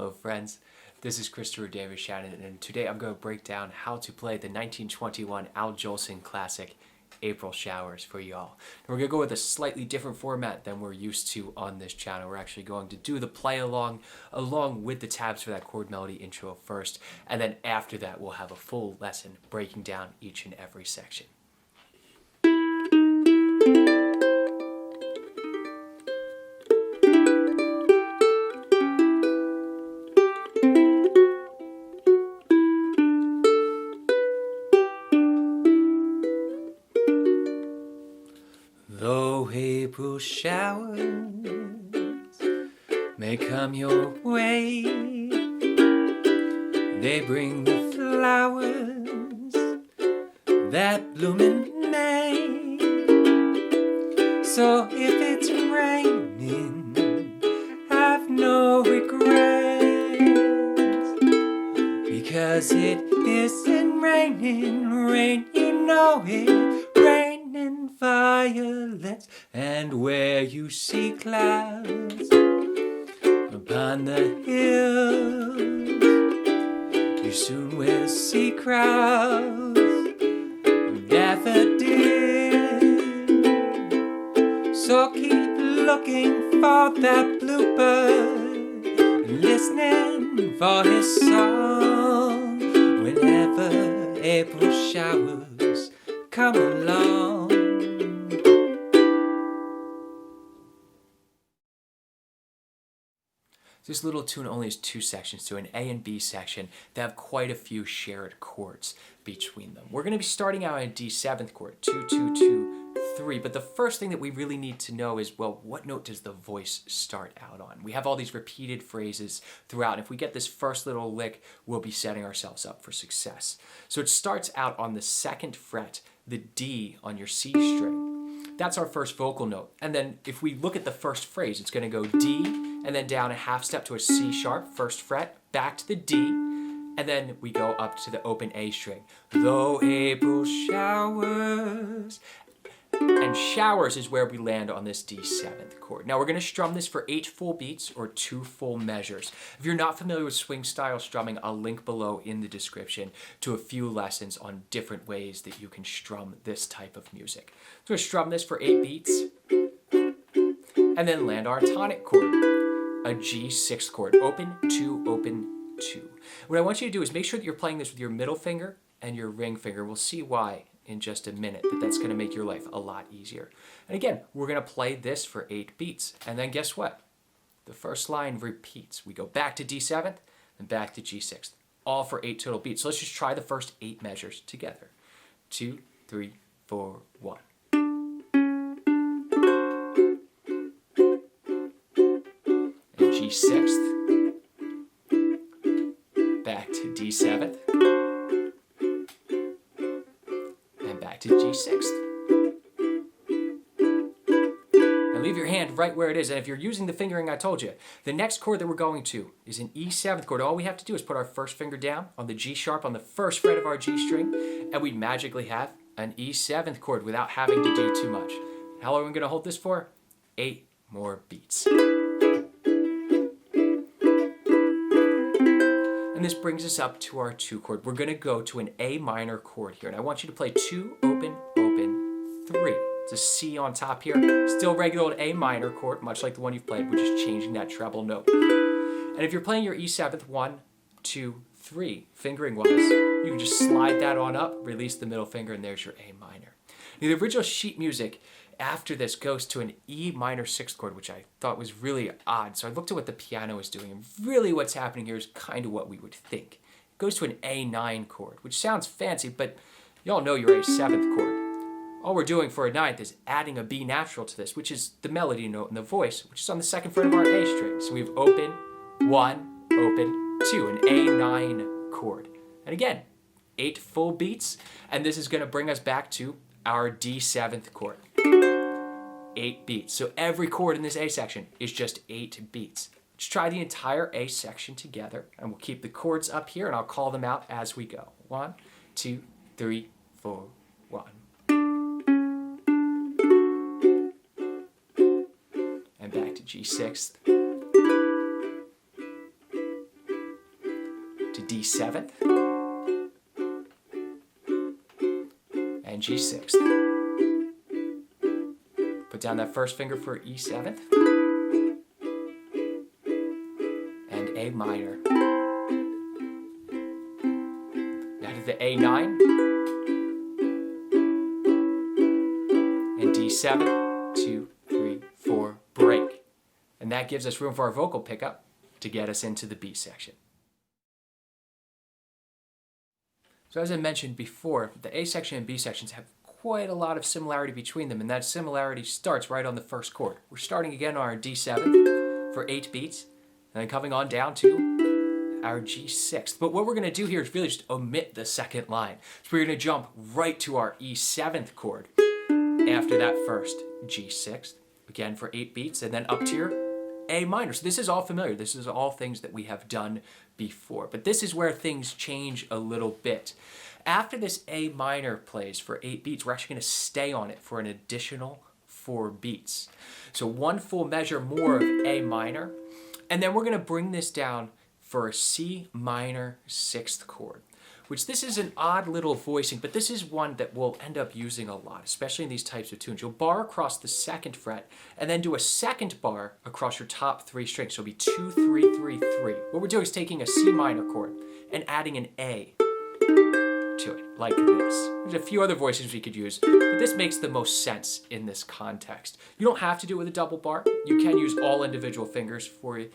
Hello friends, this is Christopher Davis-Shannon, and today I'm going to break down how to play the 1921 Al Jolson classic April Showers for y'all. We're going to go with a slightly different format than we're used to on this channel. We're actually going to do the play along with the tabs for that chord melody intro first, and then after that we'll have a full lesson breaking down each and every section. Though April showers may come your way, they bring the flowers that bloom in May. So if it's raining, have no regrets, because it isn't raining, rain, you know it, raining violets. And where you see clouds upon the hills, you soon will see crowds of daffodils. So keep looking for that bluebird, listening for his song whenever April showers come along. This little tune only has two sections to an A and B section that have quite a few shared chords between them. We're going to be starting out in a D7th chord, 2, 2, 2, 3, but the first thing that we really need to know is, well, what note does the voice start out on? We have all these repeated phrases throughout, and if we get this first little lick, we'll be setting ourselves up for success. So it starts out on the 2nd fret, the D on your C string. That's our first vocal note. And then if we look at the first phrase, it's going to go D, and then down a half step to a C sharp, 1st fret, back to the D, and then we go up to the open A string. Though April showers. And showers is where we land on this D7th chord. Now we're going to strum this for 8 full beats or 2 full measures. If you're not familiar with swing style strumming, I'll link below in the description to a few lessons on different ways that you can strum this type of music. So we're going to strum this for 8 beats and then land our tonic chord, a G6 chord, open 2, open 2. What I want you to do is make sure that you're playing this with your middle finger and your ring finger. We'll see why in just a minute, that's going to make your life a lot easier. And again, we're going to play this for 8 beats. And then guess what? The first line repeats. We go back to D7th and back to G6th, all for 8 total beats. So let's just try the first 8 measures together. 2, 3, 4, 1. And G6th, back to D7th, to G6th. Now leave your hand right where it is, and if you're using the fingering I told you, the next chord that we're going to is an E7th chord. All we have to do is put our first finger down on the G sharp on the 1st fret of our G string, and we magically have an E7th chord without having to do too much. How long are we going to hold this for? 8 more beats. And this brings us up to our 2 chord. We're going to go to an A minor chord here. And I want you to play 2, open, open, 3. It's a C on top here. Still regular old A minor chord, much like the one you've played. We're just changing that treble note. And if you're playing your E7th, 1, 2, 3, fingering wise, you can just slide that on up, release the middle finger, and there's your A minor. Now, the original sheet music after this goes to an E minor 6th chord, which I thought was really odd. So I looked at what the piano is doing, and really what's happening here is kind of what we would think. It goes to an A9 chord, which sounds fancy, but y'all know your A7th chord. All we're doing for a 9th is adding a B natural to this, which is the melody note in the voice, which is on the 2nd fret of our A string. So we have open, 1, open, 2, an A9 chord. And again, 8 full beats, and this is going to bring us back to our D7th chord. 8 beats. So every chord in this A section is just 8 beats. Let's try the entire A section together, and we'll keep the chords up here, and I'll call them out as we go. 1, 2, 3, 4, 1. And back to G6th. D7th, and G6th. Put down that first finger for E7th, and A minor. Now to the A9, and D7, 2, 3, 4, break. And that gives us room for our vocal pickup to get us into the B section. So as I mentioned before, the A section and B sections have quite a lot of similarity between them, and that similarity starts right on the first chord. We're starting again on our D7 for 8 beats, and then coming on down to our G6. But what we're going to do here is really just omit the second line. So we're going to jump right to our E7th chord after that first G6, again for 8 beats, and then up to your A minor. So this is all familiar. This is all things that we have done before. But this is where things change a little bit. After this A minor plays for 8 beats, we're actually going to stay on it for an additional 4 beats. So one full measure more of A minor, and then we're going to bring this down for a C minor 6th chord, which this is an odd little voicing, but this is one that we'll end up using a lot, especially in these types of tunes. You'll bar across the 2nd fret and then do a second bar across your top 3 strings. So it'll be 2, 3, 3, 3. What we're doing is taking a C minor chord and adding an A to it, like this. There's a few other voices we could use, but this makes the most sense in this context. You don't have to do it with a double bar. You can use all individual fingers for it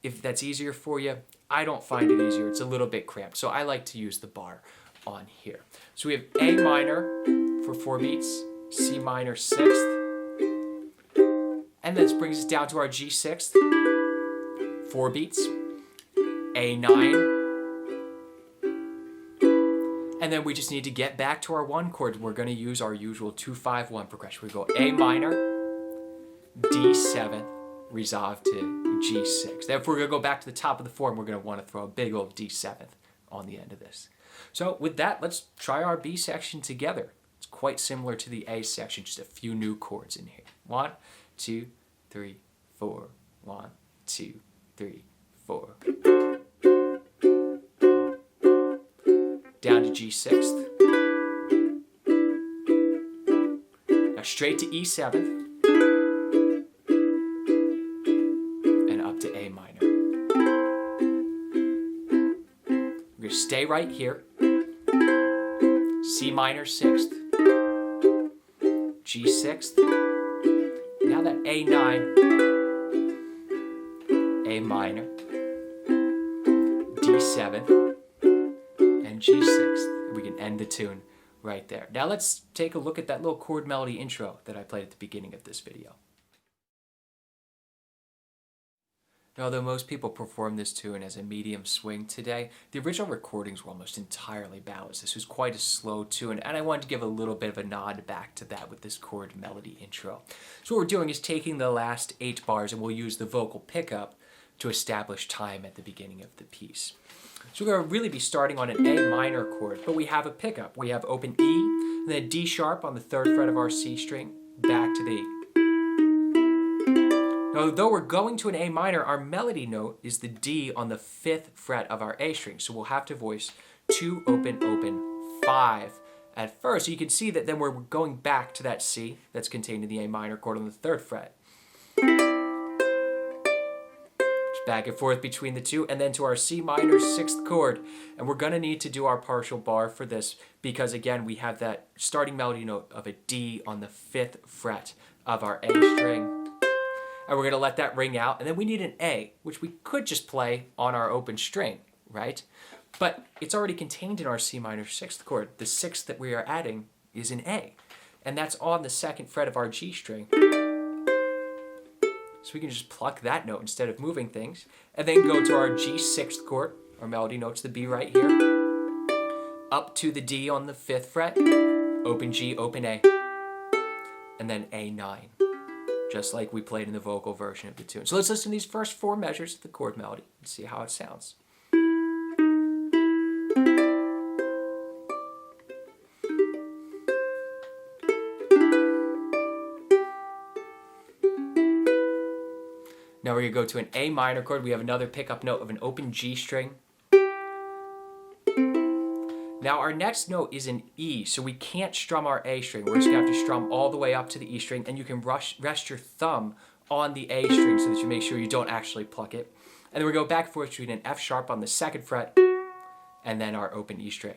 if that's easier for you. I don't find it easier. It's a little bit cramped, so I like to use the bar on here. So we have A minor for 4 beats, C minor 6th, and this brings us down to our G6th, 4 beats, A9, and then we just need to get back to our 1 chord. We're going to use our usual 2-5-1 progression. We go A minor, D7, resolve to G6. Then if we're going to go back to the top of the form, we're going to want to throw a big old D7th on the end of this. So with that, let's try our B section together. It's quite similar to the A section, just a few new chords in here. 1, 2, 3, 4. 1, 2, 3, 4. Down to G6th. Now straight to E7th. A minor. We're going to stay right here. C minor 6th, G6th. Now that A9, A minor, D7, and G6th. We can end the tune right there. Now let's take a look at that little chord melody intro that I played at the beginning of this video. Now, although most people perform this tune as a medium swing today, the original recordings were almost entirely ballads. This was quite a slow tune, and I wanted to give a little bit of a nod back to that with this chord melody intro. So what we're doing is taking the last 8 bars, and we'll use the vocal pickup to establish time at the beginning of the piece. So we're going to really be starting on an A minor chord, but we have a pickup. We have open E, and then D sharp on the 3rd fret of our C string, back to the E. Now, though we're going to an A minor, our melody note is the D on the 5th fret of our A string. So we'll have to voice 2, open, open, 5 at first. So you can see that then we're going back to that C that's contained in the A minor chord on the 3rd fret. Just back and forth between the two, and then to our C minor 6th chord. And we're going to need to do our partial bar for this because, again, we have that starting melody note of a D on the 5th fret of our A string. And we're going to let that ring out. And then we need an A, which we could just play on our open string, right? But it's already contained in our C minor 6th chord. The 6th that we are adding is an A. And that's on the 2nd fret of our G string. So we can just pluck that note instead of moving things. And then go to our G6th chord. Our melody note's the B right here. Up to the D on the 5th fret. Open G, open A. And then A9. Just like we played in the vocal version of the tune. So let's listen to these first 4 measures of the chord melody and see how it sounds. Now we're going to go to an A minor chord. We have another pickup note of an open G string, Now our next note is an E, so we can't strum our A string. We're just gonna have to strum all the way up to the E string, and you can rest your thumb on the A string so that you make sure you don't actually pluck it. And then we go back and forth between an F sharp on the 2nd fret and then our open E string.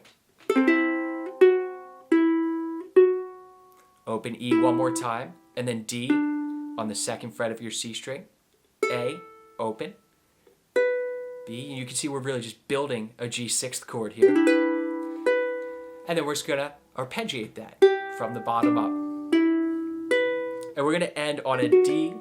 Open E one more time, and then D on the 2nd fret of your C string, A, open, B, and you can see we're really just building a G6th chord here. And then we're just gonna arpeggiate that from the bottom up. And we're gonna end on a D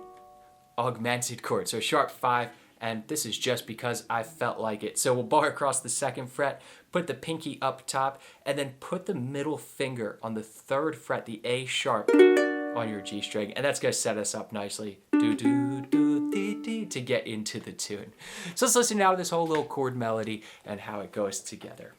augmented chord, so a sharp 5, and this is just because I felt like it. So we'll bar across the 2nd fret, put the pinky up top, and then put the middle finger on the 3rd fret, the A sharp, on your G string, and that's gonna set us up nicely to get into the tune. So let's listen now to this whole little chord melody and how it goes together.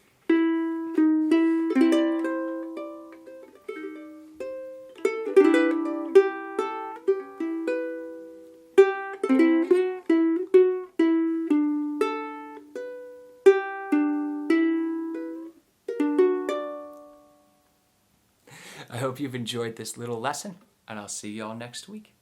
I hope you've enjoyed this little lesson, and I'll see you all next week.